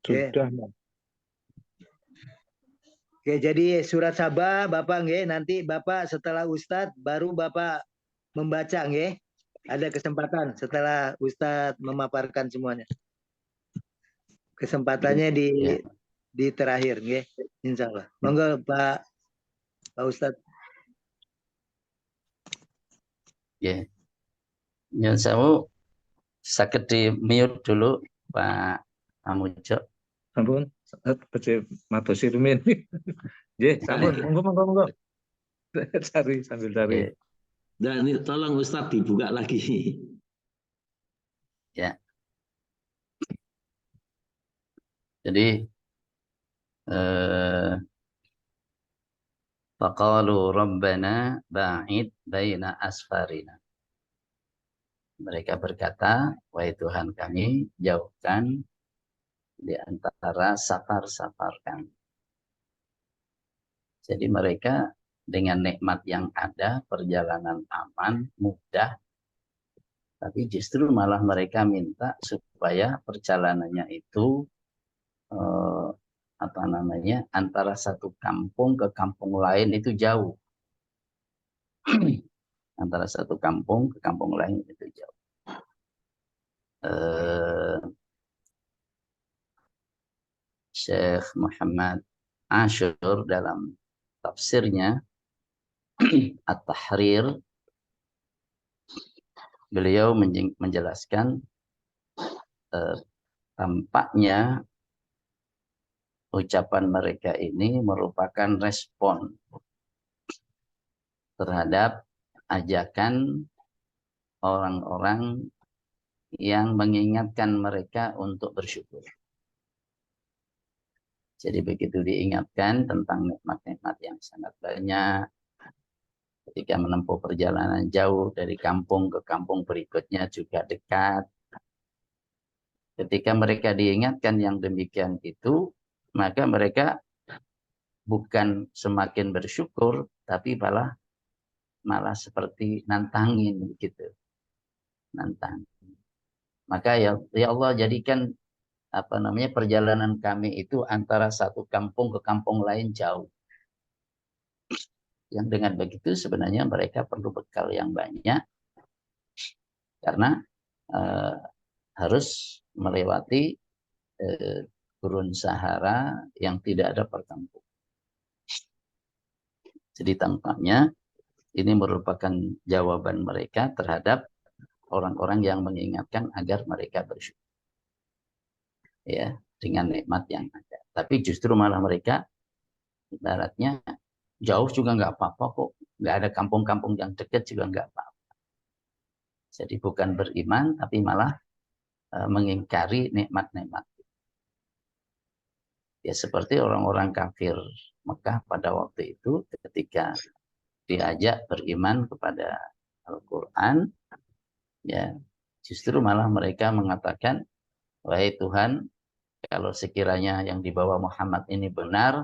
Oke. Sudah. Oke, jadi surat Sabah Bapak nggih, nanti Bapak setelah Ustadz baru Bapak membaca nggih. Ada kesempatan setelah Ustadz memaparkan semuanya. Kesempatannya Ya. di terakhir nggih. Insyaallah. Monggo Pak Ustadz. Ya. Nyun sewu sakit di mute dulu Pak Amujo. Ampun, baca matosi rumin. Nggih, sampun, monggo. Cari sambil cari. Ya. Dan ini tolong Ustadz dibuka lagi. Ya. Jadi faqalu rabbana ba'id baina asfarina. Mereka berkata, wahai Tuhan kami, jauhkan di antara safar-safar kami. Jadi mereka dengan nikmat yang ada, perjalanan aman, mudah, tapi justru malah mereka minta supaya perjalanannya itu antara satu kampung ke kampung lain itu jauh. Antara satu kampung ke kampung lain itu jauh. Syekh Muhammad Ashur dalam tafsirnya At-Tahrir, beliau menjelaskan tampaknya ucapan mereka ini merupakan respon terhadap ajakan orang-orang yang mengingatkan mereka untuk bersyukur. Jadi begitu diingatkan tentang nikmat-nikmat yang sangat banyak, ketika menempuh perjalanan jauh dari kampung ke kampung berikutnya juga dekat. Ketika mereka diingatkan yang demikian itu, maka mereka bukan semakin bersyukur, tapi malah seperti nantangin gitu. Nantang. Maka ya Allah jadikan perjalanan kami itu antara satu kampung ke kampung lain jauh. Yang dengan begitu sebenarnya mereka perlu bekal yang banyak karena harus melewati gurun Sahara yang tidak ada perkampungan. Jadi tampaknya ini merupakan jawaban mereka terhadap orang-orang yang mengingatkan agar mereka bersyukur. Ya, dengan nikmat yang ada. Tapi justru malah mereka ibaratnya jauh juga nggak apa-apa kok. Nggak ada kampung-kampung yang dekat juga nggak apa-apa. Jadi bukan beriman, tapi malah mengingkari nikmat-nikmat. Ya seperti orang-orang kafir Mekah pada waktu itu ketika diajak beriman kepada Al-Quran, ya justru malah mereka mengatakan, wahai Tuhan, kalau sekiranya yang dibawa Muhammad ini benar,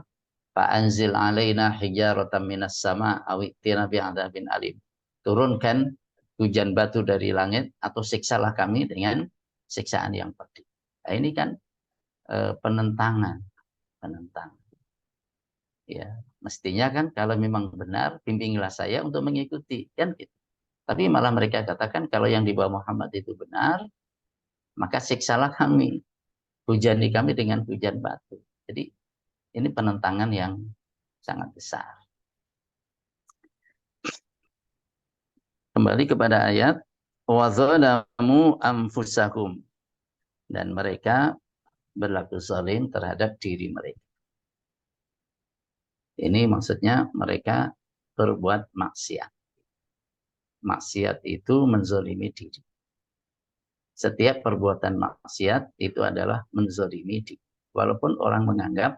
fa'anzil alaina hijaratan minas sama awitina bi'adzabin alim. Turunkan hujan batu dari langit atau siksalah kami dengan siksaan yang pedih. Nah, ini kan penentangan. Ya, mestinya kan kalau memang benar, bimbinglah saya untuk mengikuti, kan gitu. Tapi malah mereka katakan kalau yang dibawa Muhammad itu benar, maka siksalah kami, hujani kami dengan hujan batu. Jadi ini penentangan yang sangat besar. Kembali kepada ayat wadzalamu anfusahum, dan mereka berlaku zalim terhadap diri mereka. Ini maksudnya mereka berbuat maksiat. Maksiat itu menzalimi diri. Setiap perbuatan maksiat itu adalah menzalimi diri. Walaupun orang menganggap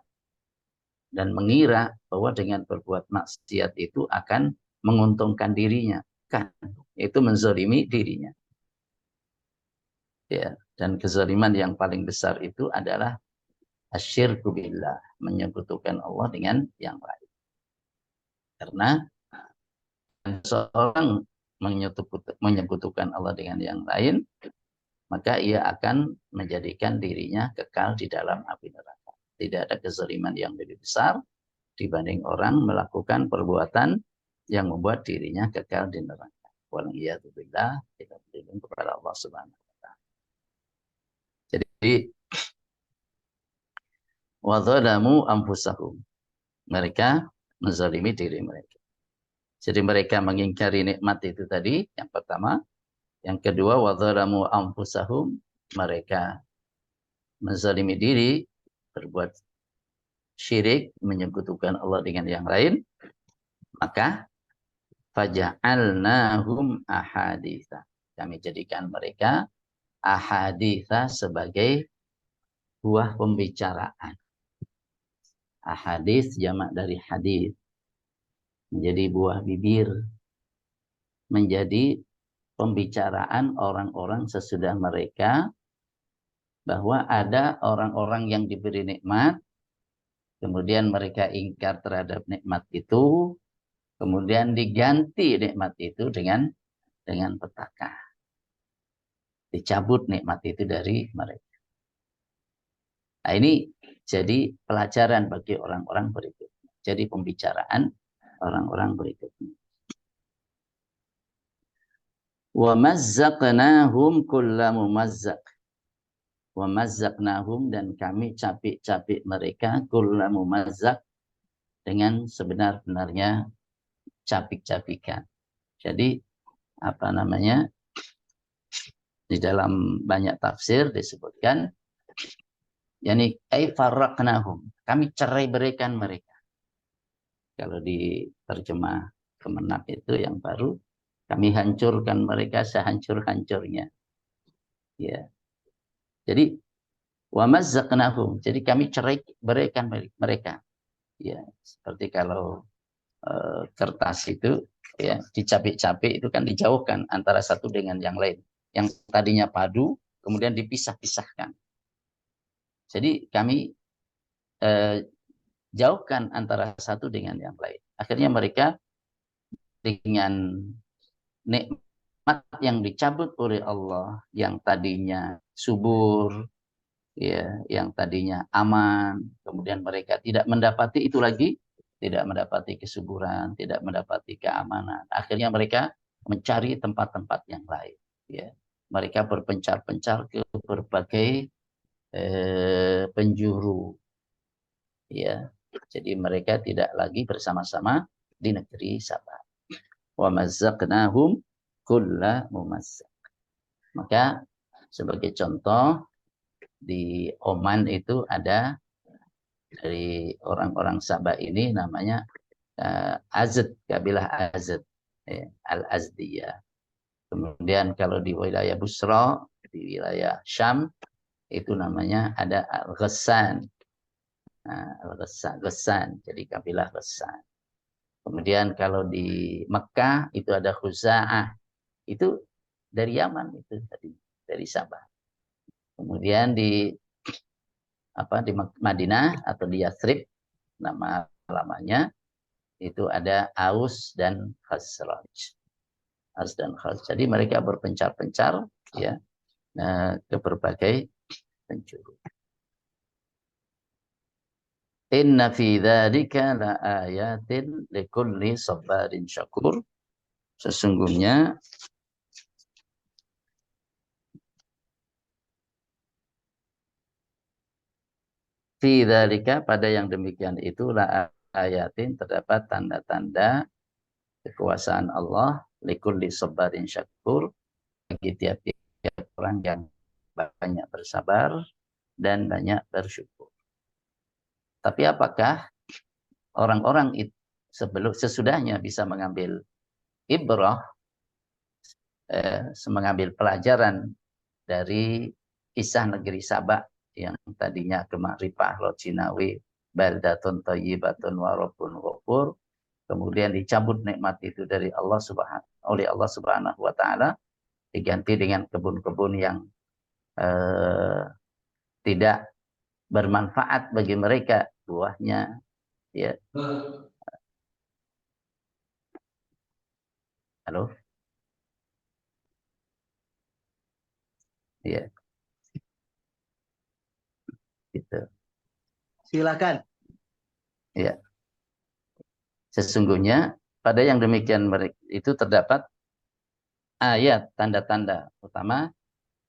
dan mengira bahwa dengan berbuat maksiat itu akan menguntungkan dirinya. Kan, itu menzalimi dirinya. Ya, dan kezaliman yang paling besar itu adalah asyirku billah, menyekutukan Allah dengan yang lain. Karena seorang menyekutukan Allah dengan yang lain, maka ia akan menjadikan dirinya kekal di dalam api neraka. Tidak ada kezaliman yang lebih besar dibanding orang melakukan perbuatan yang membuat dirinya kekal di neraka. Waliyadzubillah, kita berlindung kepada Allah Subhanahu wa taala. Jadi wa dzalamu anfusahum. Mereka menzalimi diri mereka. Jadi mereka mengingkari nikmat itu tadi, yang pertama. Yang kedua, wa dzalamu anfusahum. Mereka menzalimi diri, berbuat syirik, menyekutukan Allah dengan yang lain. Maka faja'alnahum ahaditha. Kami jadikan mereka ahaditha sebagai buah pembicaraan. Ahadits jamak dari hadis. Menjadi buah bibir. Menjadi pembicaraan orang-orang sesudah mereka, bahwa ada orang-orang yang diberi nikmat, kemudian mereka ingkar terhadap nikmat itu, kemudian diganti nikmat itu dengan petaka. Dicabut nikmat itu dari mereka. Nah, ini jadi pelajaran bagi orang-orang berikutnya. Jadi pembicaraan orang-orang berikutnya. Wa mazzaqnahum kulla mumazzaq. Wa mazzaqnahum, dan kami capik-capik mereka kulla mumazzaq, dengan sebenar-benarnya capik-capikan. Jadi apa namanya? Di dalam banyak tafsir disebutkan, yakni ai farraqnahum, kami cerai berikan mereka. Kalau di terjemah Kemenak itu yang baru, kami hancurkan mereka sehancur-hancurnya. Ya. Jadi wa mazzaqnahum, jadi kami cerai berikan mereka. Ya, seperti kalau kertas itu ya dicapik-capik itu kan dijauhkan antara satu dengan yang lain. Yang tadinya padu kemudian dipisah-pisahkan. Jadi kami jauhkan antara satu dengan yang lain. Akhirnya mereka dengan nikmat yang dicabut oleh Allah, yang tadinya subur, ya, yang tadinya aman, kemudian mereka tidak mendapati itu lagi, tidak mendapati kesuburan, tidak mendapati keamanan. Akhirnya mereka mencari tempat-tempat yang lain. Ya. Mereka berpencar-pencar ke berbagai penjuru. Ya. Jadi mereka tidak lagi bersama-sama di negeri Sabah. Wa mazzaqnahum kulla mumazzaq. Maka sebagai contoh, di Oman itu ada dari orang-orang Sabah ini namanya Azd, kabilah Azd, Al-Azdiyah. Kemudian kalau di wilayah Busra, di wilayah Syam, itu namanya ada Al-Ghassan. Al-Ghassan, jadi kabilah Ghassan. Kemudian kalau di Mekah itu ada Khuza'ah, itu dari Yaman, itu tadi dari Sabah. Kemudian di Madinah atau di Yathrib, nama lamanya itu ada Aus dan Khazraj. Aus dan Khazraj. Jadi mereka berpencar-pencar ya ke berbagai penjuru. Inna fi dzalika laayatin likulli sabarin syakur. Sesungguhnya fi dzalika, pada yang demikian itu, laayatin, terdapat tanda-tanda kekuasaan Allah, likulli sabarin syakur, bagi tiap-tiap orang yang banyak bersabar dan banyak bersyukur. Tapi apakah orang-orang itu sesudahnya bisa mengambil ibrah, mengambil pelajaran dari kisah negeri Sabah yang tadinya kemakrifah lojinawi baldatun thayyibatun wa rabbun ghafur, kemudian dicabut nikmat itu dari Allah oleh Allah Subhanahu wa taala, diganti dengan kebun-kebun yang tidak bermanfaat bagi mereka buahnya, ya. Halo. Ya, gitu. Silakan. Ya. Sesungguhnya pada yang demikian itu terdapat ayat tanda-tanda, utama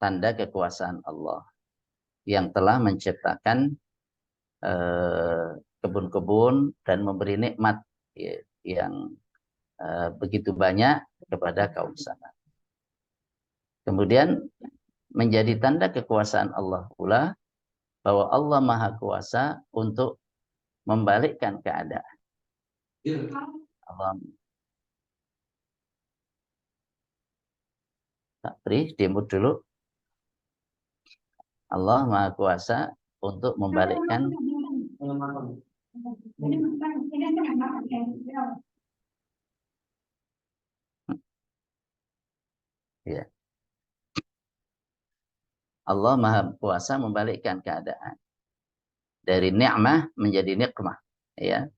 tanda kekuasaan Allah yang telah menciptakan kebun-kebun dan memberi nikmat ya, yang begitu banyak kepada kaum sana. Kemudian menjadi tanda kekuasaan Allah pula bahwa Allah Maha Kuasa untuk membalikkan keadaan. Allah Pri, dimut dulu. Allah Maha Kuasa untuk membalikkan ya. Allah Maha Kuasa membalikkan keadaan dari nikmah menjadi nikmah, ya.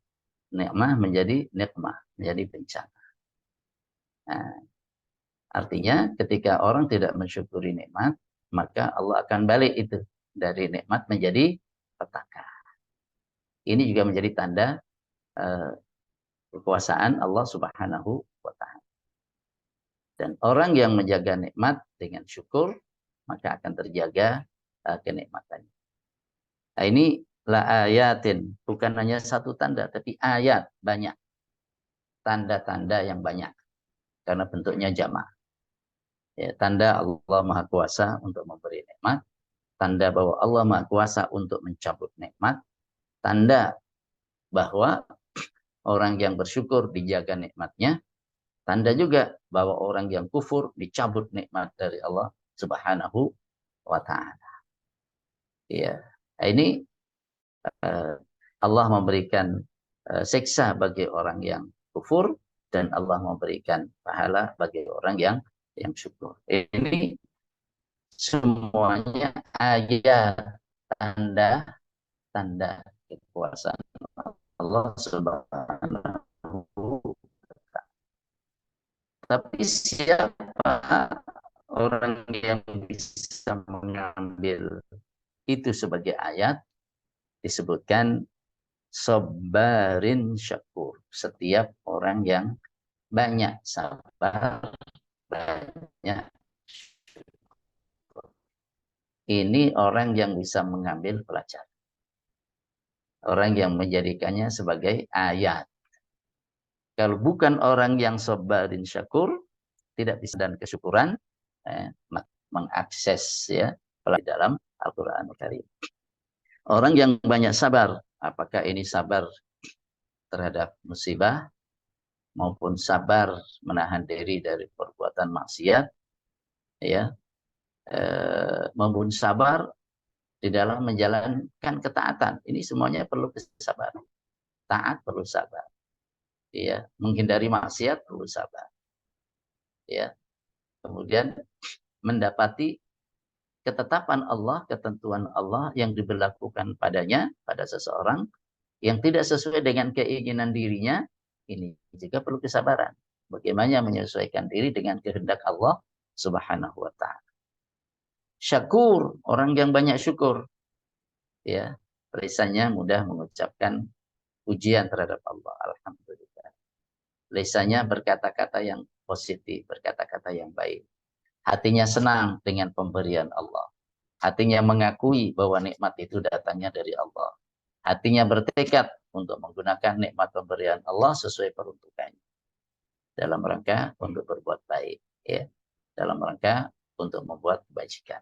Nikmah menjadi nikmah, menjadi bencana. Nah, artinya ketika orang tidak mensyukuri nikmat, maka Allah akan balik itu dari nikmat menjadi petaka. Ini juga menjadi tanda kekuasaan Allah Subhanahu wa Ta'ala. Dan orang yang menjaga nikmat dengan syukur, maka akan terjaga kenikmatannya. Nah, ini la ayatin, bukan hanya satu tanda, tapi ayat banyak. Tanda-tanda yang banyak. Karena bentuknya jamak. Ya, tanda Allah Maha Kuasa untuk memberi nikmat. Tanda bahwa Allah Maha Kuasa untuk mencabut nikmat. Tanda bahwa orang yang bersyukur dijaga nikmatnya. Tanda juga bahwa orang yang kufur dicabut nikmat dari Allah Subhanahu wa Ta'ala. Ya, ini Allah memberikan siksa bagi orang yang kufur dan Allah memberikan pahala bagi orang yang syukur. Ini semuanya ayat tanda kekuasaan Allah Subhanahu. Tapi siapa orang yang bisa mengambil itu sebagai ayat? Disebutkan sabarin syakur. Setiap orang yang banyak sabar, banyak syukur. Ini orang yang bisa mengambil pelajaran. Orang yang menjadikannya sebagai ayat. Kalau bukan orang yang sabarin syakur, tidak bisa dan kesyukuran, mengakses ya di dalam Al-Quran Al-Karim. Orang yang banyak sabar, apakah ini sabar terhadap musibah, maupun sabar menahan diri dari perbuatan maksiat, ya, maupun sabar di dalam menjalankan ketaatan. Ini semuanya perlu kesabaran. Taat perlu sabar. Ya, menghindari maksiat perlu sabar. Ya. Kemudian mendapati ketetapan Allah, ketentuan Allah yang diberlakukan padanya, pada seseorang yang tidak sesuai dengan keinginan dirinya, ini juga perlu kesabaran. Bagaimana menyesuaikan diri dengan kehendak Allah Subhanahu wa Ta'ala. Syakur, orang yang banyak syukur. Ya, lisannya mudah mengucapkan pujian terhadap Allah. Alhamdulillah. Lisannya berkata-kata yang positif, berkata-kata yang baik. Hatinya senang dengan pemberian Allah. Hatinya mengakui bahwa nikmat itu datangnya dari Allah. Hatinya bertekad untuk menggunakan nikmat pemberian Allah sesuai peruntukannya. Dalam rangka untuk berbuat baik. Ya. Dalam rangka untuk membuat kebajikan.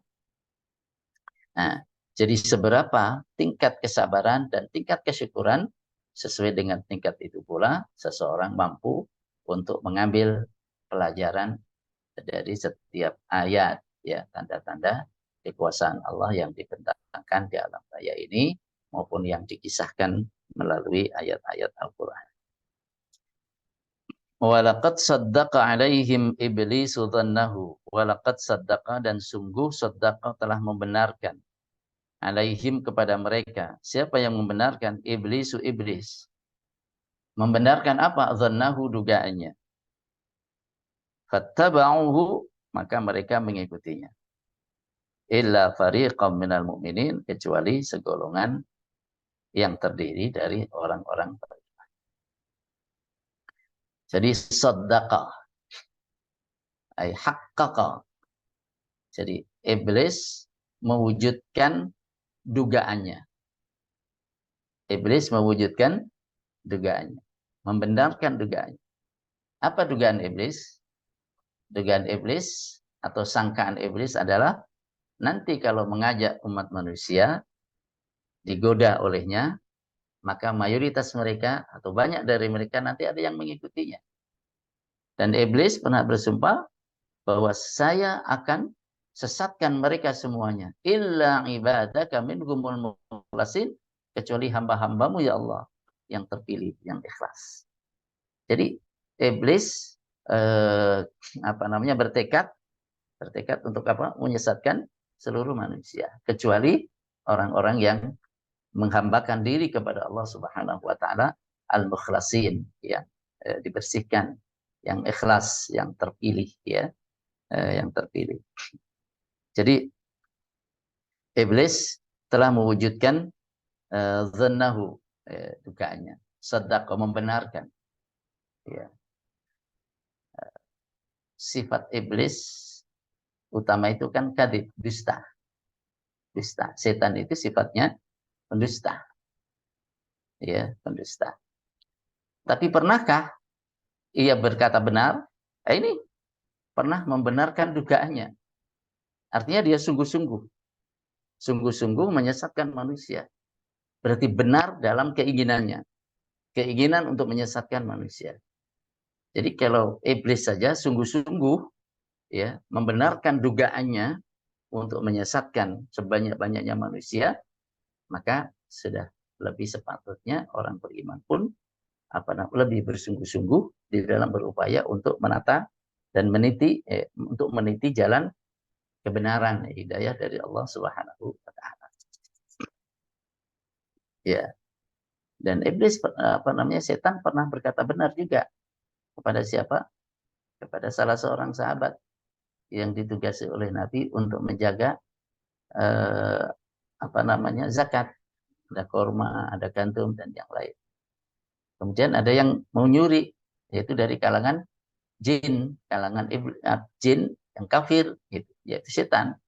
Nah, jadi seberapa tingkat kesabaran dan tingkat kesyukuran, sesuai dengan tingkat itu pula seseorang mampu untuk mengambil pelajaran dari setiap ayat, ya, tanda-tanda kekuasaan Allah yang dibentangkan di alam raya ini maupun yang dikisahkan melalui ayat-ayat Al-Quran. Walaqad saddaqa alaihim iblisu dhannahu. Walaqad saddaqa, dan sungguh saddaqa telah membenarkan alaihim kepada mereka. Siapa yang membenarkan? Iblisu, iblis. Membenarkan apa? Dhannahu, dugaannya. Fattaba'uhu, maka mereka mengikutinya. illa fariqam minal mu'minin, kecuali segolongan yang terdiri dari orang-orang beriman. Jadi saddaqa ay haqqaqa. Jadi iblis mewujudkan dugaannya. Iblis mewujudkan dugaannya, membenarkan dugaannya. Apa dugaan iblis? Dugaan iblis atau sangkaan iblis adalah nanti kalau mengajak umat manusia digoda olehnya, maka mayoritas mereka atau banyak dari mereka nanti ada yang mengikutinya. Dan iblis pernah bersumpah bahwa saya akan sesatkan mereka semuanya. Illa ibadaka minhumul mukhlasin, kecuali hamba-hambamu ya Allah yang terpilih, yang ikhlas. Jadi iblis bertekad untuk apa? Menyesatkan seluruh manusia, kecuali orang-orang yang menghambakan diri kepada Allah Subhanahu wa taala, al-mukhlasin, yang dibersihkan, yang ikhlas, yang terpilih, ya, yang terpilih. Jadi iblis telah mewujudkan dhannahu, dugaannya, saddaqa, membenarkan, ya. Sifat iblis utama itu kan kadhib, dusta. Dusta. Setan itu sifatnya pendusta. Ya, pendusta. Tapi pernahkah ia berkata benar? Ini pernah membenarkan dugaannya. Artinya dia sungguh-sungguh. Sungguh-sungguh menyesatkan manusia. Berarti benar dalam keinginannya. Keinginan untuk menyesatkan manusia. Jadi kalau iblis saja sungguh-sungguh, ya, membenarkan dugaannya untuk menyesatkan sebanyak-banyaknya manusia, maka sudah lebih sepatutnya orang beriman pun lebih bersungguh-sungguh di dalam berupaya untuk menata dan untuk meniti jalan kebenaran, hidayah dari Allah Subhanahu wa taala. Ya. Dan iblis setan pernah berkata benar juga kepada siapa? Kepada salah seorang sahabat yang ditugasi oleh Nabi untuk menjaga zakat. Ada korma, ada gandum, dan yang lain. Kemudian ada yang mau nyuri, yaitu dari kalangan jin, jin yang kafir, gitu, yaitu setan.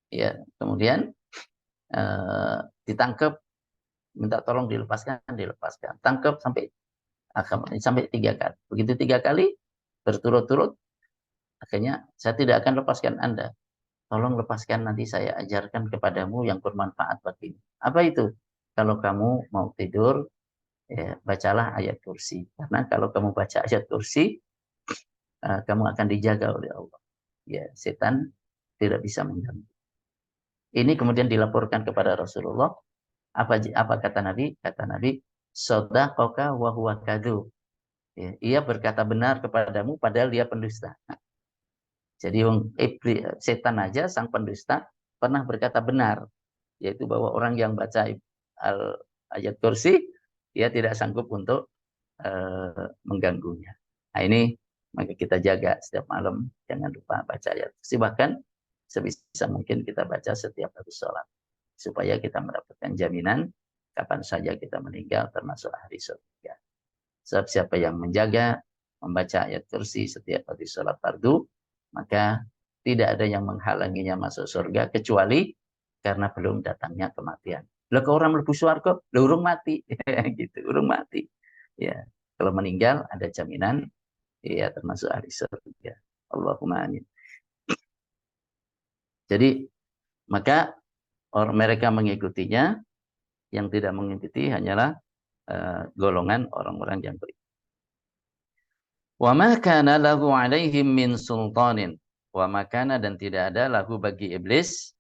Ya, kemudian ditangkap, minta tolong dilepaskan, tangkap sampai 3 kali. Begitu 3 kali berturut-turut, akhirnya saya tidak akan lepaskan Anda. Tolong lepaskan, nanti saya ajarkan kepadamu yang bermanfaat bagimu. Apa itu? Kalau kamu mau tidur, ya, bacalah ayat kursi. Karena kalau kamu baca ayat kursi, kamu akan dijaga oleh Allah. Ya, setan tidak bisa mengganggu. Ini kemudian dilaporkan kepada Rasulullah. Apa kata Nabi? Kata Nabi, shadaqaka wa huwa kadzub. Ya, ia berkata benar kepadamu padahal dia pendusta. Nah, jadi setan aja, sang pendusta, pernah berkata benar, yaitu bahwa orang yang baca ayat kursi, dia tidak sanggup untuk mengganggunya. Nah, ini maka kita jaga setiap malam, jangan lupa baca ayat kursi. Bahkan sebisa mungkin kita baca setiap habis sholat, supaya kita mendapatkan jaminan kapan saja kita meninggal termasuk ahli surga. Sebab siapa yang menjaga membaca ayat kursi setiap habis sholat fardu, maka tidak ada yang menghalanginya masuk surga kecuali karena belum datangnya kematian. Lah ke orang mlebu swarga, lha urung mati. Gitu, urung mati. Ya, kalau meninggal ada jaminan, ya, termasuk ahli surga. Allahumma amin. Jadi maka mereka mengikutinya, yang tidak mengikuti hanyalah golongan orang-orang yang beriman. Wa ma kana lahu alaihim min sultanin. Wa ma kana, dan tidak ada lahu bagi iblis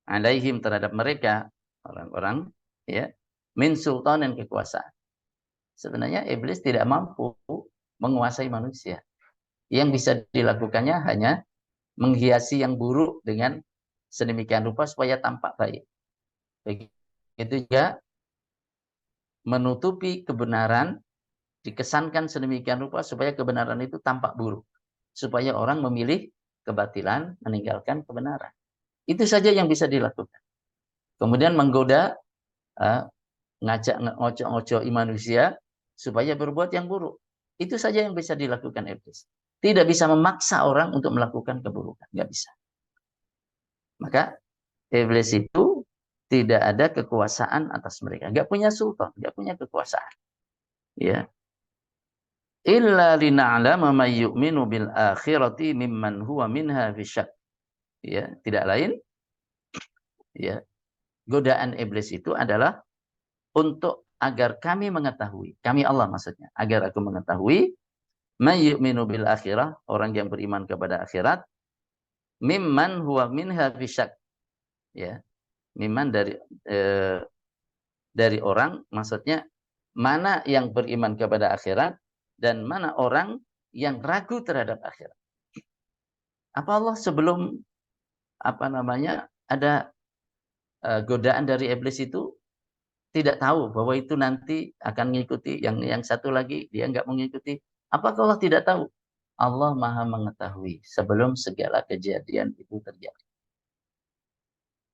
alaihim terhadap mereka orang-orang, ya, min sultanin, kekuasaan. Sebenarnya iblis tidak mampu menguasai manusia. Yang bisa dilakukannya hanya menghiasi yang buruk dengan sedemikian rupa supaya tampak baik. Begitu juga menutupi kebenaran, dikesankan sedemikian rupa supaya kebenaran itu tampak buruk. Supaya orang memilih kebatilan, meninggalkan kebenaran. Itu saja yang bisa dilakukan. Kemudian menggoda, ngajak ngocok-ngocoki manusia supaya berbuat yang buruk. Itu saja yang bisa dilakukan iblis. Tidak bisa memaksa orang untuk melakukan keburukan. Nggak bisa. Maka iblis itu tidak ada kekuasaan atas mereka. Nggak punya sultan, nggak punya kekuasaan. Ya. Illa lina'lama may yu'minu bil akhirati mimman huwa minha fi syak. Ya, tidak lain ya. Godaan iblis itu adalah untuk agar kami mengetahui, kami Allah maksudnya, agar aku mengetahui may yu'minu bil akhirah, orang yang beriman kepada akhirat, mimman huwa minha fi syak. Ya. Mimman dari orang, maksudnya mana yang beriman kepada akhirat dan mana orang yang ragu terhadap akhirat. Apa Allah sebelum ada godaan dari iblis itu tidak tahu bahwa itu nanti akan mengikuti yang satu lagi dia nggak mengikuti? Apakah Allah tidak tahu? Allah Maha mengetahui sebelum segala kejadian itu terjadi.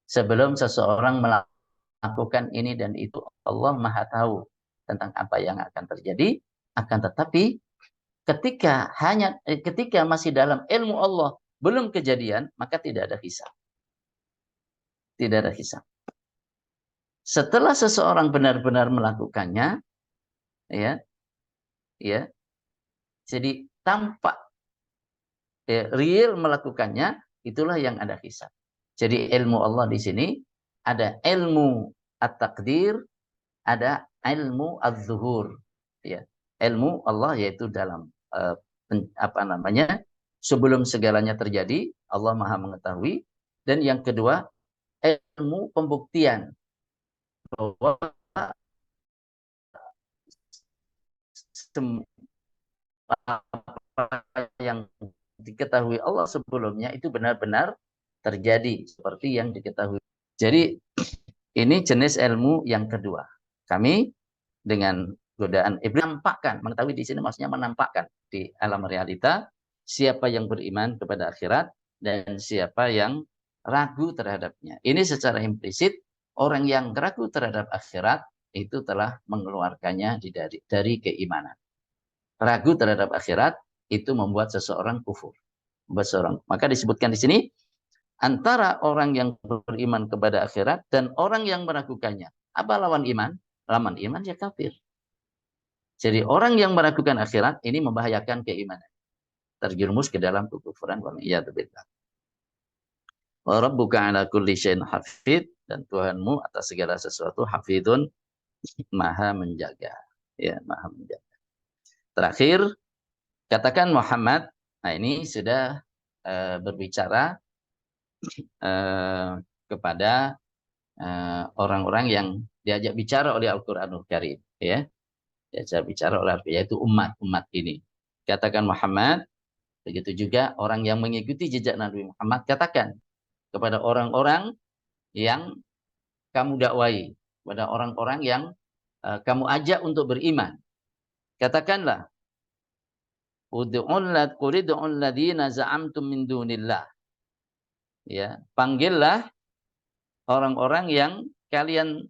Sebelum seseorang melakukan ini dan itu, Allah Maha tahu tentang apa yang akan terjadi. Akan tetapi ketika masih dalam ilmu Allah belum kejadian, maka tidak ada hisab. Tidak ada hisab. Setelah seseorang benar-benar melakukannya, ya, jadi tampak real melakukannya, itulah yang ada hisab. Jadi ilmu Allah di sini ada ilmu at-taqdir, ada ilmu az-zuhur. Ya. Ilmu Allah yaitu dalam sebelum segalanya terjadi, Allah Maha mengetahui. Dan yang kedua, ilmu pembuktian bahwa yang diketahui Allah sebelumnya itu benar-benar terjadi seperti yang diketahui. Jadi ini jenis ilmu yang kedua. Kami dengan godaan iblis menampakkan, mengetahui di sini maksudnya menampakkan di alam realita siapa yang beriman kepada akhirat dan siapa yang ragu terhadapnya. Ini secara implisit orang yang ragu terhadap akhirat itu telah mengeluarkannya dari keimanan. Ragu terhadap akhirat itu membuat seseorang kufur. Maka disebutkan di sini antara orang yang beriman kepada akhirat dan orang yang meragukannya. Apa lawan iman? Lawan iman ya kafir. Jadi orang yang meragukan akhirat ini membahayakan keimanan. Terjerumus ke dalam kekufuran. Wa rabbuka ala kulli syai'in hafid, dan Tuhanmu atas segala sesuatu hafidun, maha menjaga. Ya, maha menjaga. Terakhir, katakan Muhammad, nah ini sudah berbicara kepada orang-orang yang diajak bicara oleh Al-Quranul Karim, ya, diajak bicara oleh yaitu umat ini. Katakan Muhammad, begitu juga orang yang mengikuti jejak Nabi Muhammad, katakan kepada orang-orang yang kamu dakwai, kepada orang-orang yang kamu ajak untuk beriman, katakanlah, ud'ul ladzina za'amtum min dunillah. Ya, panggillah orang-orang yang kalian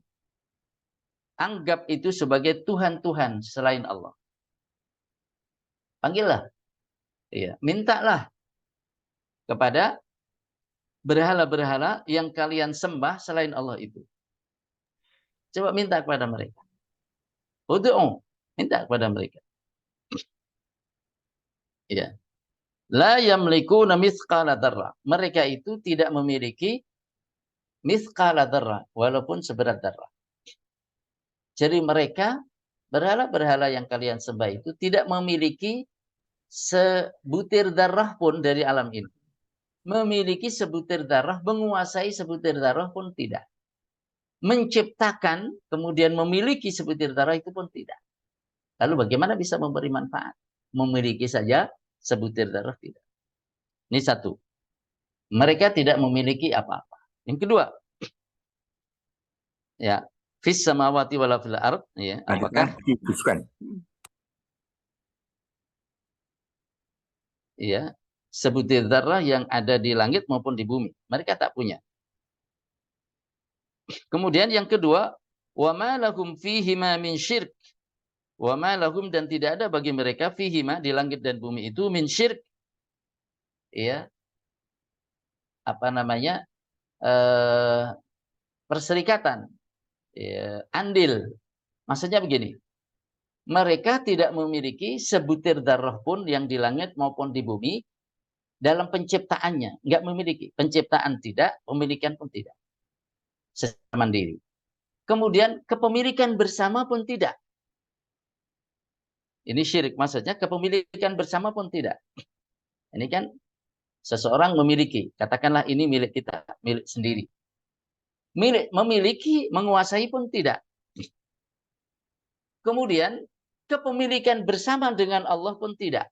anggap itu sebagai Tuhan-Tuhan selain Allah. Panggillah. Ya, mintalah kepada berhala-berhala yang kalian sembah selain Allah itu. Coba minta kepada mereka. Ud'u, minta kepada mereka. Ya. La yamlikuna mithqala dzarrah. Mereka itu tidak memiliki mithqala dzarrah, walaupun seberat dzarrah. Jadi mereka, berhala-berhala yang kalian sembah itu tidak memiliki sebutir darah pun dari alam ini. Memiliki sebutir darah, menguasai sebutir darah pun tidak. Menciptakan, kemudian memiliki sebutir darah itu pun tidak. Lalu bagaimana bisa memberi manfaat? Memiliki saja, sebutir darah tidak. Ini satu. Mereka tidak memiliki apa-apa. Yang kedua, ya, fis samawati wala fil ard, ya, apakah ya, sebutir darah yang ada di langit maupun di bumi. Mereka tak punya. Kemudian yang kedua, wa ma lahum fihima min syirk. Wa ma lahum, dan tidak ada bagi mereka fihima, di langit dan bumi itu, min syirk, ya, apa namanya, perserikatan, ya, andil. Maksudnya begini, mereka tidak memiliki sebutir darah pun yang di langit maupun di bumi dalam penciptaannya. Nggak memiliki. Penciptaan tidak, pemilikan pun tidak. Secara mandiri. Kemudian kepemilikan bersama pun tidak. Ini syirik, maksudnya kepemilikan bersama pun tidak. Ini kan seseorang memiliki, katakanlah ini milik kita, milik sendiri. Memiliki, menguasai pun tidak. Kemudian kepemilikan bersama dengan Allah pun tidak.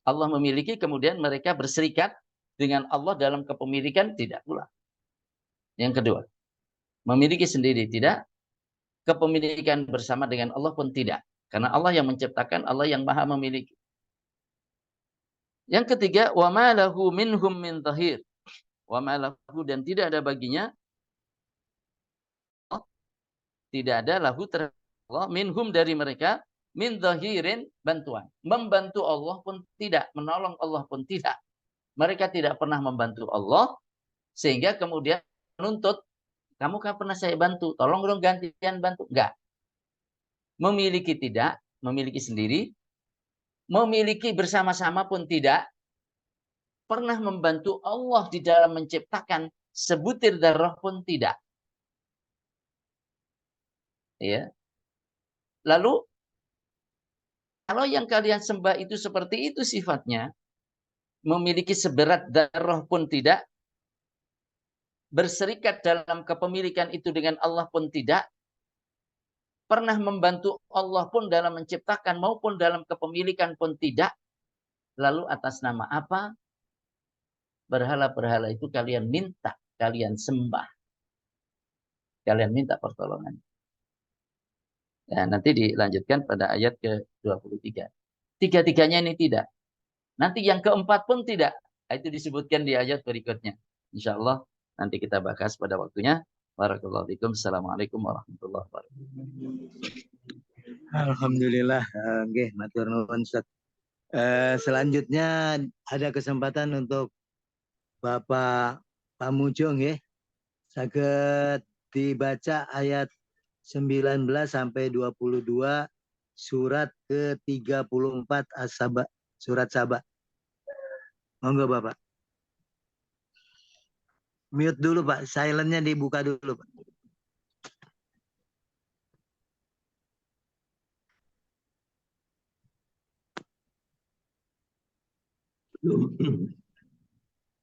Allah memiliki, kemudian mereka berserikat dengan Allah dalam kepemilikan, tidak pula. Yang kedua, memiliki sendiri tidak, kepemilikan bersama dengan Allah pun tidak. Karena Allah yang menciptakan, Allah yang maha memiliki. Yang ketiga, wa ma lahu minhum min dhahir. Wa ma lahu, dan tidak ada baginya, tidak ada lahu terhadap Allah, minhum dari mereka, min dhahirin, bantuan. Membantu Allah pun tidak, menolong Allah pun tidak. Mereka tidak pernah membantu Allah, sehingga kemudian menuntut, kamu kan pernah saya bantu, tolong dong gantian bantu. Enggak. Memiliki tidak, memiliki sendiri, memiliki bersama-sama pun tidak, pernah membantu Allah di dalam menciptakan sebutir darah pun tidak. Ya. Lalu, kalau yang kalian sembah itu seperti itu sifatnya, memiliki seberat darah pun tidak, berserikat dalam kepemilikan itu dengan Allah pun tidak, pernah membantu Allah pun dalam menciptakan maupun dalam kepemilikan pun tidak, lalu atas nama apa berhala-berhala itu kalian minta, kalian sembah, kalian minta pertolongan. Ya, nanti dilanjutkan pada ayat ke-23. Tiga-tiganya ini tidak. Nanti yang keempat pun tidak. Itu disebutkan di ayat berikutnya. Insya Allah nanti kita bahas pada waktunya. Barakallahu fikum. Assalamualaikum warahmatullahi wabarakatuh. Alhamdulillah. Nggih, matur nuwun Ustaz. Selanjutnya ada kesempatan untuk Bapak Pamujo nggih. Saged dibaca ayat 19 sampai 22 surat ke-34 As-Saba, surat Saba. Monggo Bapak. Mute dulu Pak, silentnya dibuka dulu Pak.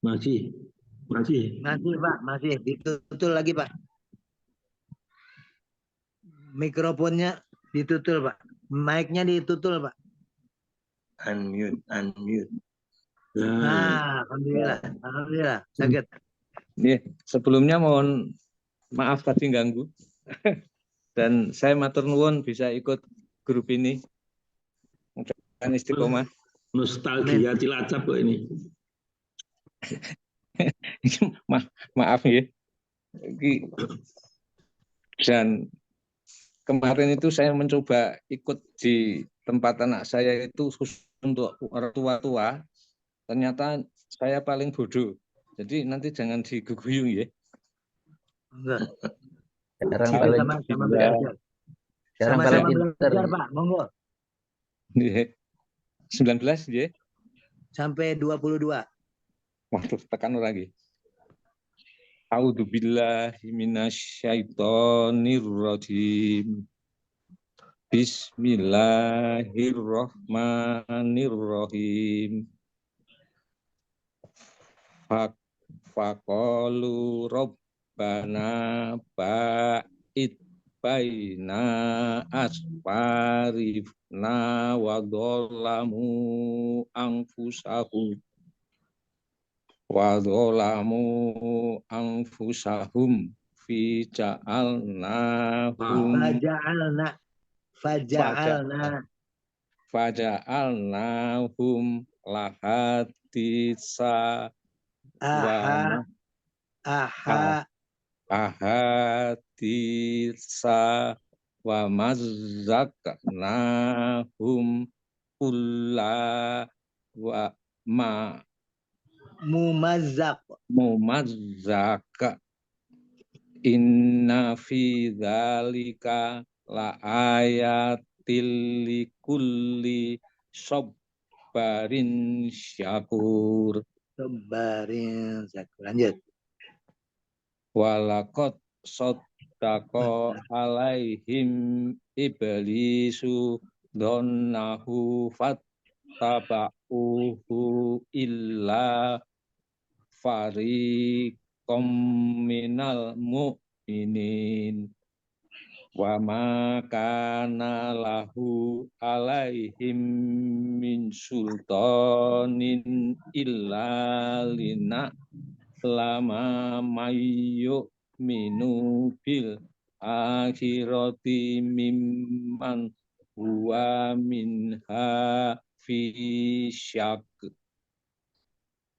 Masih. Masih Pak, masih ditutul lagi Pak. Mikrofonnya ditutul Pak, mic-nya ditutul Pak. Unmute. Nah, alhamdulillah, sakit. Sebelumnya mohon maaf tadi ganggu. Dan saya matur nuwun bisa ikut grup ini. Mudah-mudahan istiqomah. Nostalgia Cilacap kok ini. Maaf ya. Dan kemarin itu saya mencoba ikut di tempat anak saya itu khusus untuk orang tua-tua. Ternyata saya paling bodoh. Jadi nanti jangan diguguyung ya. Enggak. Sekarang Kita paling sama-sama belajar. sekarang Sama-sama paling pinter. belajar Pak, monggo. 19 ya. Sampai 22. Waduh, tekan lagi. A'udzubillahi minasyaitonirrajim. Bismillahirrahmanirrahim. Faqalu rabbana ba'id baina asfarifna wa dhalamu anfusahum fi ja'alnahum faja'alnahum lahadisa Aha. ahaditsa wa mazzaqnahum kulla wa ma Mumazzaq. mumazzaq inna fi dzalika la ayatil likulli sabbarin syakur. Sabarin. Lanjut. Walakot soddaqo alaihim iblisu donnahu fattaba'uhu illa fariqom minal mu'minin wa ma kana lahu alaihim min sultanin illa lina lama mayyuk minu bil akhirati mimman huwa minha fi syak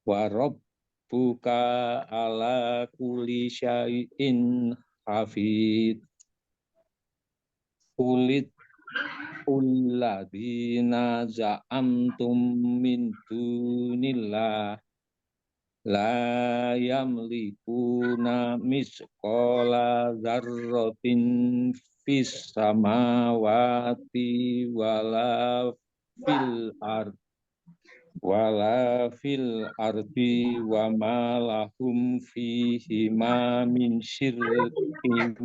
wa rabbuka ala kulli syai'in hafid kulit ulladina za'amtum min dunillah la yamlikuna misqala dzarratin fis samawati wala fil ardi wa ma lahum fihi ma min syirkin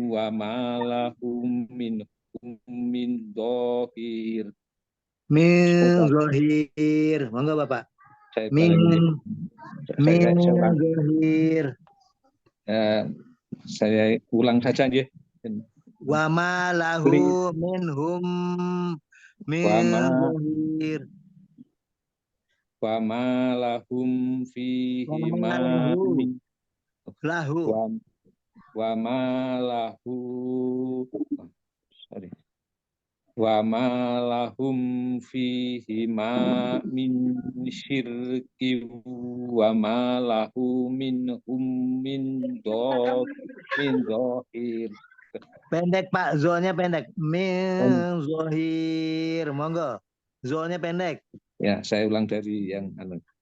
wa ma lahum min dhahir. Min zahir. Monggo Bapak. Saya Min ulang. zahir. Saya ulang saja ya. Wa ma lahu minhum min zahir. Wa ma lahum fihi ma min lahu. Wa ma lahu wa ma lahum fihi ma min syirki wa ma lahu minhum min dhahir. Pendek Pak, zolnya pendek. Min zahir. Monggo. Zolnya pendek. Ya, saya ulang dari yang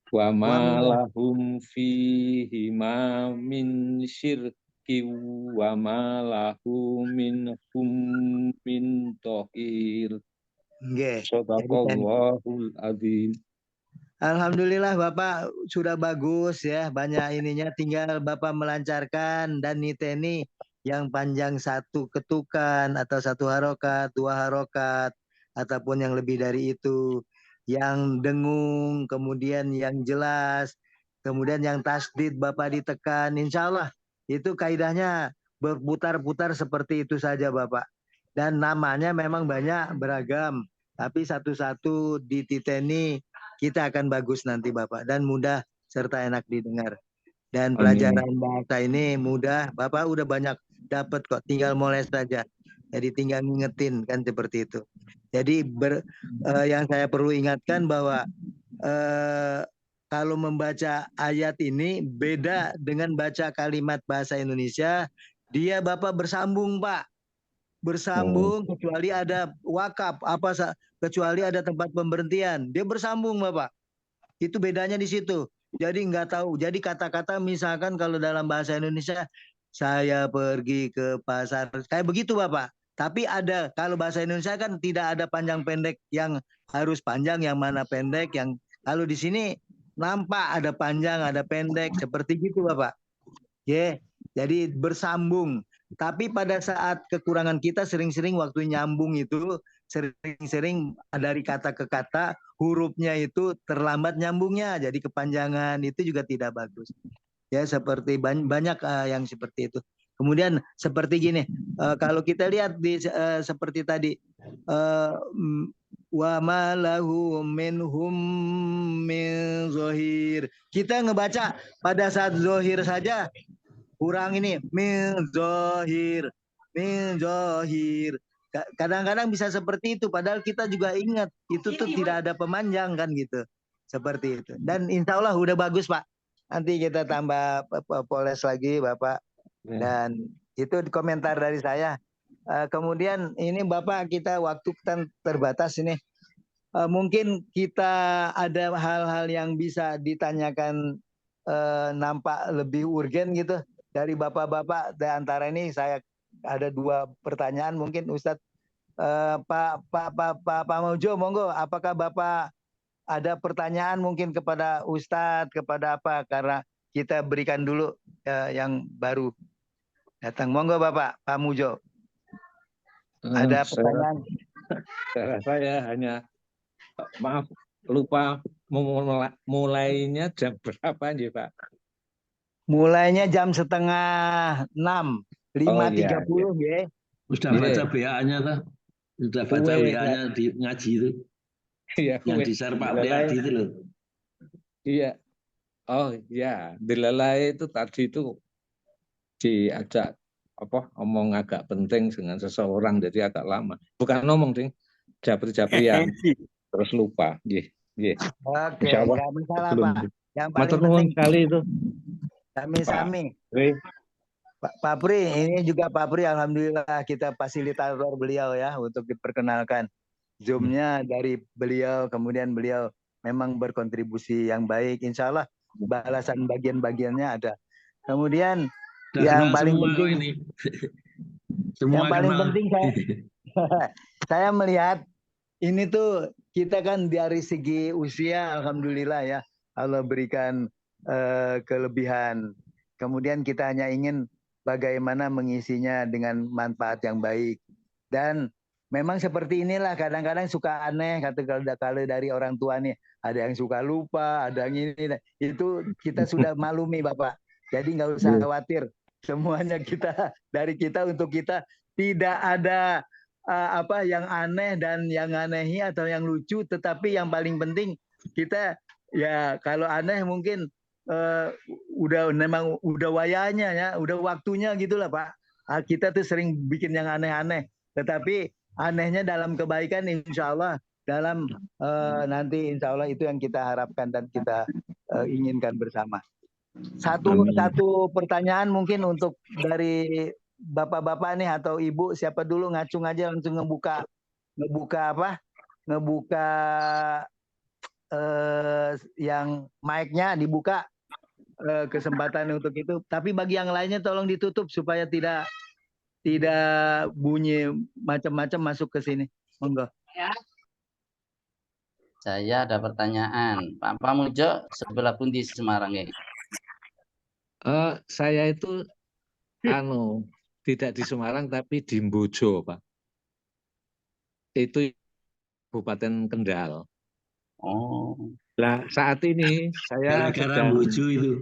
wa ma lahum fihi ma min syirki wa ma lahu minhum min dhahir. Nggih. Shadaqallahul azim. Alhamdulillah Bapak sudah bagus ya, banyak ininya, tinggal Bapak melancarkan dan niteni yang panjang satu ketukan atau satu harokat, dua harokat, ataupun yang lebih dari itu, yang dengung, kemudian yang jelas, kemudian yang tasdid Bapak ditekan, insya Allah itu kaidahnya berputar-putar seperti itu saja Bapak. Dan namanya memang banyak beragam, tapi satu-satu dititeni, kita akan bagus nanti Bapak, dan mudah serta enak didengar. Dan pelajaran bahasa ini mudah, Bapak udah banyak dapat kok, tinggal mulai saja. Jadi tinggal ngingetin kan seperti itu. Jadi yang saya perlu ingatkan bahwa kalau membaca ayat ini beda dengan baca kalimat bahasa Indonesia, dia Bapak bersambung Pak. Bersambung kecuali ada wakaf, kecuali ada tempat pemberhentian, dia bersambung Bapak. Itu bedanya di situ. Jadi nggak tahu. Jadi kata-kata misalkan kalau dalam bahasa Indonesia, saya pergi ke pasar, kayak begitu Bapak. Tapi ada, kalau bahasa Indonesia kan tidak ada panjang pendek, yang harus panjang, yang mana pendek, yang kalau di sini nampak ada panjang, ada pendek, seperti gitu Bapak. Ya, jadi bersambung. Tapi pada saat kekurangan kita sering-sering waktu nyambung itu sering-sering dari kata ke kata hurufnya itu terlambat nyambungnya, jadi kepanjangan, itu juga tidak bagus. Ya, seperti banyak yang seperti itu. Kemudian seperti gini, kalau kita lihat di seperti tadi, wa ma lahu minhum min zahir. Kita ngebaca pada saat zahir saja kurang ini, min zahir, min zahir. Kadang-kadang bisa seperti itu, padahal kita juga ingat itu tuh tidak ada pemanjang kan gitu, seperti itu. Dan insya Allah udah bagus Pak. Nanti kita tambah poles lagi Bapak. Ya. Dan itu komentar dari saya. Kemudian ini Bapak, kita waktu kan terbatas ini. Mungkin kita ada hal-hal yang bisa ditanyakan nampak lebih urgen gitu dari Bapak-bapak. Di antara ini saya ada 2 pertanyaan mungkin Ustadz. Pak Mojo, monggo, apakah Bapak ada pertanyaan mungkin kepada Ustadz, kepada apa? Karena kita berikan dulu yang baru datang. Monggo Bapak, Pak Mujo. Ada pertanyaan? Saya hanya maaf lupa mulainya jam berapa nih Pak? Mulainya jam 5:30, Oh iya, 5:30 ya. Sudah Iya. baca BA-nya tuh. Sudah baca Weh, BA-nya di ngaji itu. iya, Yang weh, di-share Pak dilalai. Priadi itu loh. Iya. Oh iya, dilalai itu tadi itu diajak apa omong agak penting dengan seseorang jadi agak lama. Bukan ngomong ding, japri-japrian terus lupa. Nggih, nggih. Oke, Insyaallah nggak masalah sebelum Pak. Yang paling matur nuwun penting sekali itu. sami-sami. Weh, Pak Pri, ini juga Pak Pri, alhamdulillah kita fasilitator beliau ya untuk diperkenalkan. Zoom-nya dari beliau, kemudian beliau memang berkontribusi yang baik. Insya Allah balasan bagian-bagiannya ada. Kemudian Udah yang kenal paling semua kok penting, ini. Semua yang paling kenal. penting saya melihat ini tuh kita kan dari segi usia, alhamdulillah ya Allah berikan kelebihan. Kemudian kita hanya ingin bagaimana mengisinya dengan manfaat yang baik. Dan memang seperti inilah kadang-kadang suka aneh kalau dari orang tua nih. Ada yang suka lupa, ada yang ini. Itu kita sudah maklumi Bapak. Jadi nggak usah khawatir. Semuanya dari kita untuk kita, tidak ada apa yang aneh dan yang anehi atau yang lucu. Tetapi yang paling penting kita ya kalau aneh mungkin memang udah wayanya ya, udah waktunya gitulah Pak. Kita tuh sering bikin yang aneh-aneh, tetapi anehnya dalam kebaikan insya Allah, dalam nanti insya Allah itu yang kita harapkan dan kita inginkan bersama. Satu pertanyaan mungkin untuk dari bapak-bapak nih atau ibu, siapa dulu ngacung aja langsung ngebuka apa? Ngebuka yang mic-nya dibuka, kesempatan untuk itu. Tapi bagi yang lainnya tolong ditutup supaya tidak bunyi macam-macam masuk ke sini. Monggo. Saya ada pertanyaan. Pak Mujo sebelah pundi Semarang ya? saya itu tidak di Semarang tapi di Mbojo, Pak. Itu Kabupaten Kendal. Oh. Nah, saat ini saya Gara-gara sedang buju itu.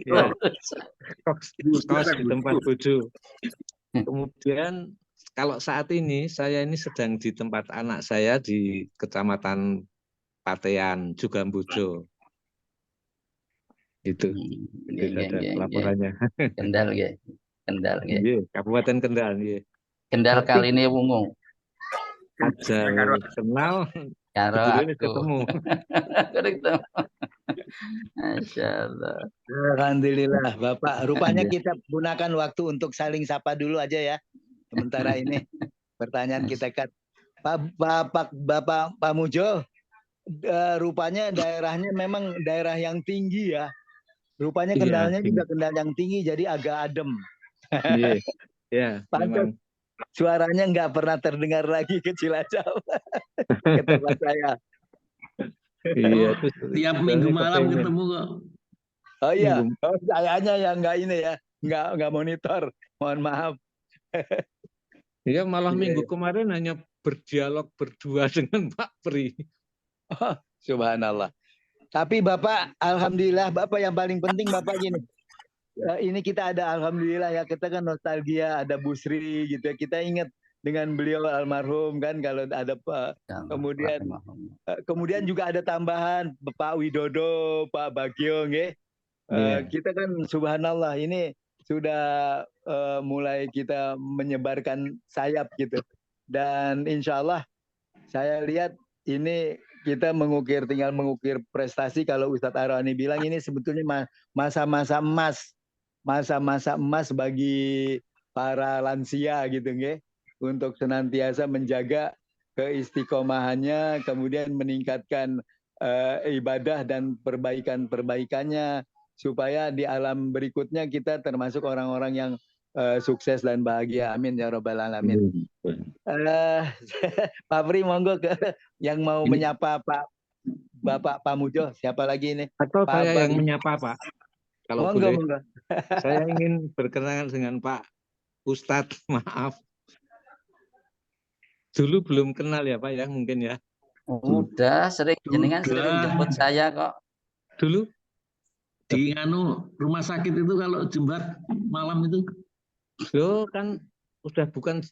ya, kos di tempat bojo. Kemudian kalau saat ini saya ini sedang di tempat anak saya di Kecamatan Patean juga Mbojo. Itu ada laporannya. Kendal ya. Kendal ya. Kabupaten Kendal ya. Kendal kali ini wungu. Aja kenal, karo ini aku. ketemu. Masya Allah. Alhamdulillah Bapak. Rupanya kita gunakan waktu untuk saling sapa dulu aja ya. Sementara ini pertanyaan kita kan Pak Mujo, rupanya daerahnya memang daerah yang tinggi ya. Rupanya Kendalnya juga Kendal yang tinggi, jadi agak adem. Iya, memang. Suaranya nggak pernah terdengar lagi ke Cilacap. Ke tempat saya. Iya, Tiap minggu malam ketemu kok. Oh iya, sayanya yang nggak ini ya, nggak monitor. Mohon maaf. Iya, malah minggu kemarin hanya berdialog berdua dengan Pak Pri. Oh, subhanallah. Tapi Bapak, alhamdulillah Bapak yang paling penting Bapak gini. Ini kita ada alhamdulillah ya, kita kan nostalgia, ada Bu Sri gitu ya. Kita ingat dengan beliau almarhum kan, kalau ada Pak. Kemudian juga ada tambahan Pak Widodo, Pak Bagio nggih. Kita kan subhanallah ini sudah mulai kita menyebarkan sayap gitu. Dan insya Allah saya lihat ini kita tinggal mengukir prestasi. Kalau Ustadz Arwani bilang ini sebetulnya masa-masa emas masa-masa emas bagi para lansia gitu nggih, untuk senantiasa menjaga keistiqomahannya, kemudian meningkatkan ibadah dan perbaikan-perbaikannya, supaya di alam berikutnya kita termasuk orang-orang yang sukses dan bahagia. Amin ya rabbal alamin. Pak Pri, monggo ke yang mau menyapa Bapak Pamujo. Siapa lagi ini? Atau Pak saya yang Bagi. menyapa, Pak. Kalau Monggo, boleh. monggo. Saya ingin berkenalan dengan Pak Ustadz, maaf. Dulu belum kenal ya Pak ya, mungkin ya. Udah sering, jenengan sering jemput saya kok. Dulu Di rumah sakit itu kalau Jember malam itu. Yo kan udah bukan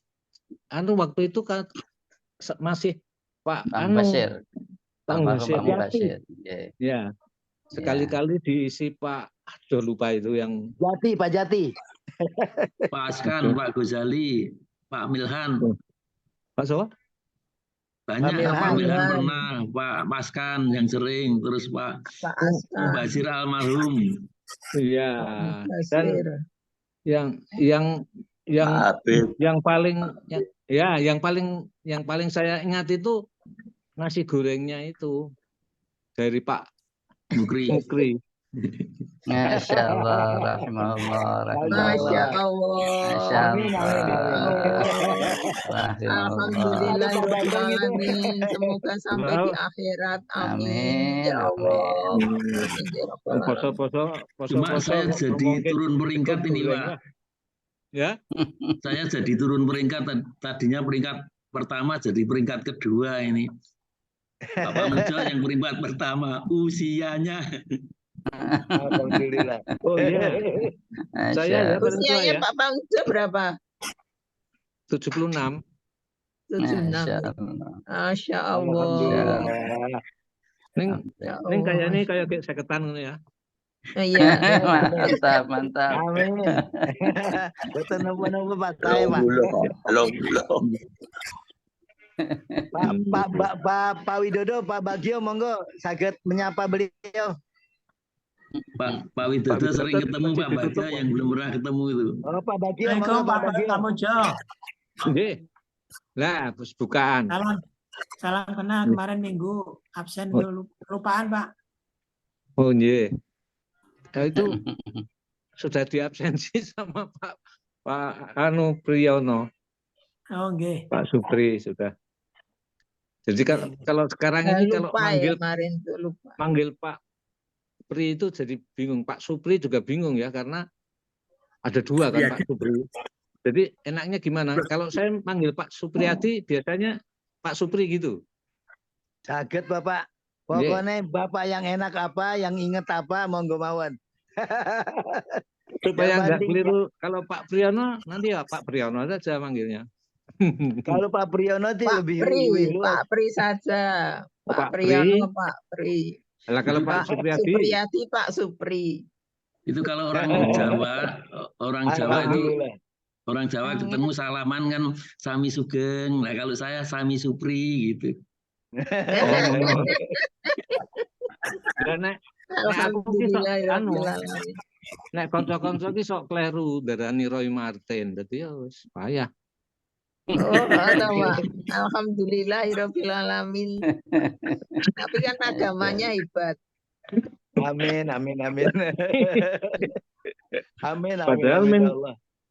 waktu itu kan masih Pak Bang Basir. Bang Basir. Yeah. Ya. Sekali-kali diisi Pak, aduh lupa itu yang Jati, Pak Jati. Pak Askan, Pak Ghazali, Pak Milhan. Pak Sowa? Banyak Pak Milhan pernah, Pak Maskan yang sering, terus Pak Basir almarhum. Iya. Dan yang paling saya ingat itu nasi gorengnya itu dari Pak Mukri. Masya Allah, rahimahullah, Masya Allah. Alhamdulillahirrahmanirrahim. Semoga sampai di akhirat. Amin. Ya Allah. Cuma saya jadi turun peringkat ini Pak. Ya. Saya jadi turun peringkat. Tadinya peringkat pertama jadi peringkat kedua ini. Bapak Mujo yang peringkat pertama usianya. Alhamdulillah. Oh iya. Saya usianya Pak Mujo berapa? 76. 76. Masya Allah. Neng kayak seketan ya. Iya. Mantap. Amin. Betul nunggu Pak saya Pak. Pak Widodo, Pak Bagio, monggo saged menyapa beliau. Pak Widodo sering ketemu Pak Bagio yang belum pernah ketemu itu. Oh Pak Bagio, monggo Pak Bagio. Nggih. Lah, terus bukaan. Salam kenal kemarin minggu absen lupaan Pak. Oh nggih. Nah, itu sudah diabsensi sama Pak Priyono. Oh nggih. Pak Supri sudah. Jadi kalau sekarang ini kalau manggil Pak Pri itu jadi bingung. Pak Supri juga bingung ya karena ada dua kan Pak Supri. Jadi enaknya gimana? Kalau saya manggil Pak Supriyadi biasanya Pak Supri gitu. Saged Bapak. Pokoknya Bapak yang enak apa, yang inget apa, monggo mawon. Supaya nggak keliru. Kalau Pak Priyono nanti ya Pak Priyono saja manggilnya. Kalau Pak Priyono itu lebih Pak Pri saja. Pak Priyono, Pak Pri. Lah kalau Pak Supriyadi, Pak Supri. Itu kalau orang Jawa ketemu salaman kan Sami Sugeng. Nah kalau saya Sami Supri gitu. Nek kanca-kanca iki sok kleru darani Roy Martin. Dadi ya wis payah. Alhamdulillahirabbil alamin. Tapi kan agamanya hebat. Amin.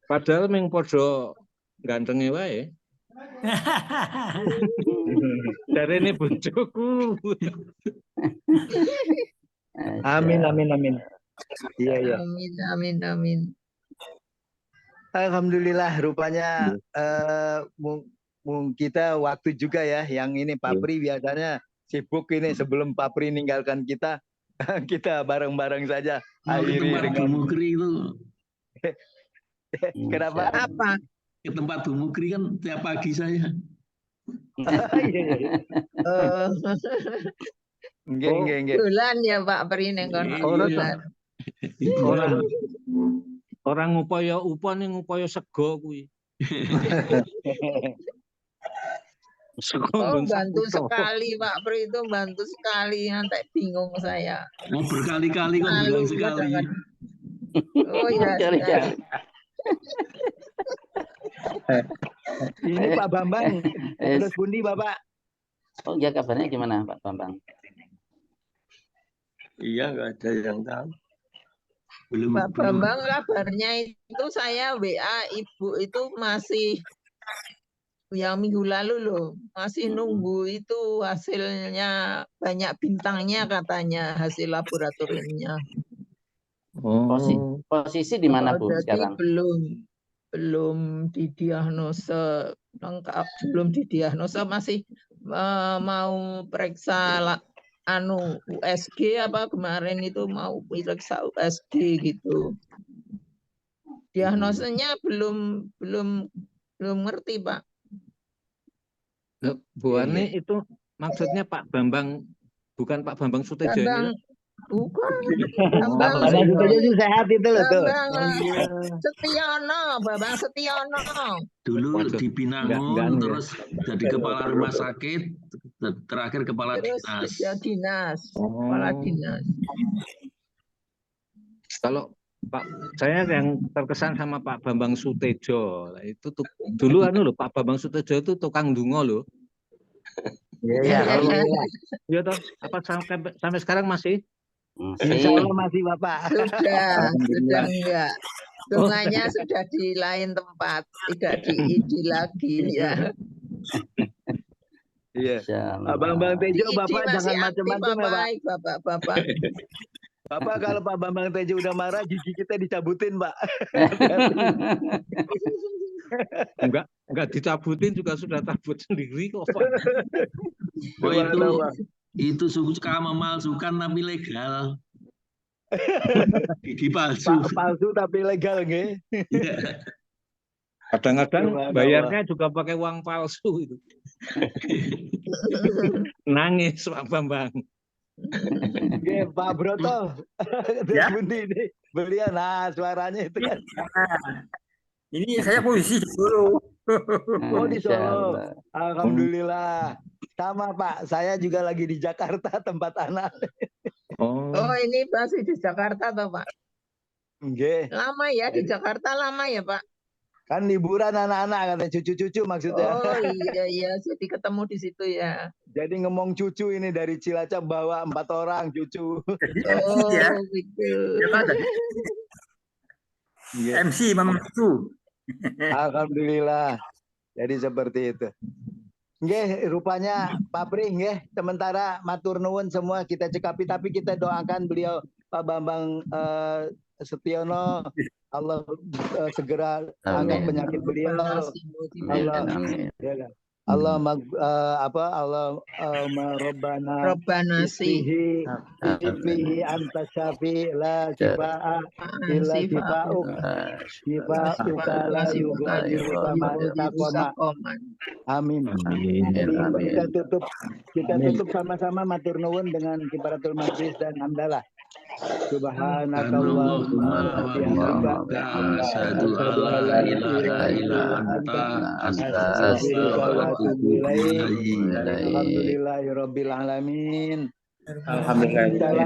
Padahal meng padha gantenge wae. Darene bojoku. Amin. Iya. Amin. Alhamdulillah, rupanya kita waktu juga ya. Yang ini Pak Pri biasanya sibuk ini sebelum Pak Pri meninggalkan kita, kita bareng-bareng saja. Akhiri dengan Bu Mukri itu. Kenapa? Apa? Ke tempat Bu Mukri kan tiap pagi saya. Enggak. Bulan ya Pak Pri neng Orang ngupaya ning ngupaya sego kuwi. Bantu sekali Pak Pri itu bantu sekali, nanti bingung saya. Mau berkali-kali kok bilang sekali. Oh ya, Curiga. Ini Pak Bambang, Yes. terus pundi Bapak? Oh ya, kabarnya gimana Pak Bambang? Iya, nggak ada yang tahu. Belum Pak belum Bambang kabarnya itu saya WA Ibu itu masih yang minggu lalu loh, masih nunggu itu hasilnya banyak bintangnya katanya hasil laboratoriumnya. Posisi di mana Bu Jadi sekarang? belum didiagnosa lengkap, belum didiagnosa, masih mau periksa USG apa kemarin itu mau periksa USG gitu. Diagnosanya belum ngerti Pak. Bu Ani itu maksudnya Pak Bambang, bukan Pak Bambang Sutejo ini Bambang loh? bukan Pak Bambang itu sehat itu loh tuh. Bambang Setiono. dulu Waduh, di enggak Binangun, ya. terus jadi kepala rumah sakit, terakhir kepala Terus dinas. kerja dinas, kepala dinas. Kalau Pak, saya yang terkesan sama Pak Bambang Sutejo. Lah, itu dulu loh, Pak Bambang Sutejo itu tukang dungo loh. Iya, alhamdulillah. Iya toh, apa sampai sekarang masih? Insya Allah masih Bapak. Sudah enggak. Dunganya sudah di lain tempat, tidak di ID lagi ya. Iya. Pak Bambang Tejo, Di ID Bapak masih jangan aktif, macam-macam ya Pak. baik Bapak. Bapak kalau Pak Bambang Tejo udah marah, gigi kita dicabutin Pak. Enggak dicabutin juga sudah cabut sendiri kok Pak. Oh itu suka memalsukan tapi legal. Gigi palsu. Palsu tapi legal nggih. Kadang-kadang bayarnya juga pakai uang palsu itu. Nangis Pak Bambang. Nggih, Pak Broto. Ya. Bundi ini beliau, nah suaranya itu kan. Ini saya posisi di Solo. Oh di Solo. Alhamdulillah. Sama Pak, saya juga lagi di Jakarta tempat anak. Oh ini masih di Jakarta toh Pak? Nggih. Lama ya di Jakarta, lama ya Pak? Kan liburan anak-anak katanya, cucu-cucu maksudnya. Oh iya, jadi ketemu di situ ya. Jadi ngomong cucu ini dari Cilacap bawa 4 orang cucu. Oh Ya. gitu. MC memang itu. Alhamdulillah. Jadi seperti itu. Nggih, rupanya Pak Pri nggih, sementara matur nuwun semua kita cekapi, tapi kita doakan beliau Pak Bambang Setiono, Allah segera angkat penyakit beliau. Allah Rabbana isfihi anta syafi la syifaa illa syifa'uk syifa'uka la yughadiru saqama. Amin. Kita tutup sama-sama matur nuwun dengan kifaratul majlis dan hamdalah. Subhanakallahumma wa bihamdika asyhadu an la ilaha illa anta astaghfiruka wa atubu ilaik. Alhamdulillahirabbil alamin. Alhamdulillah.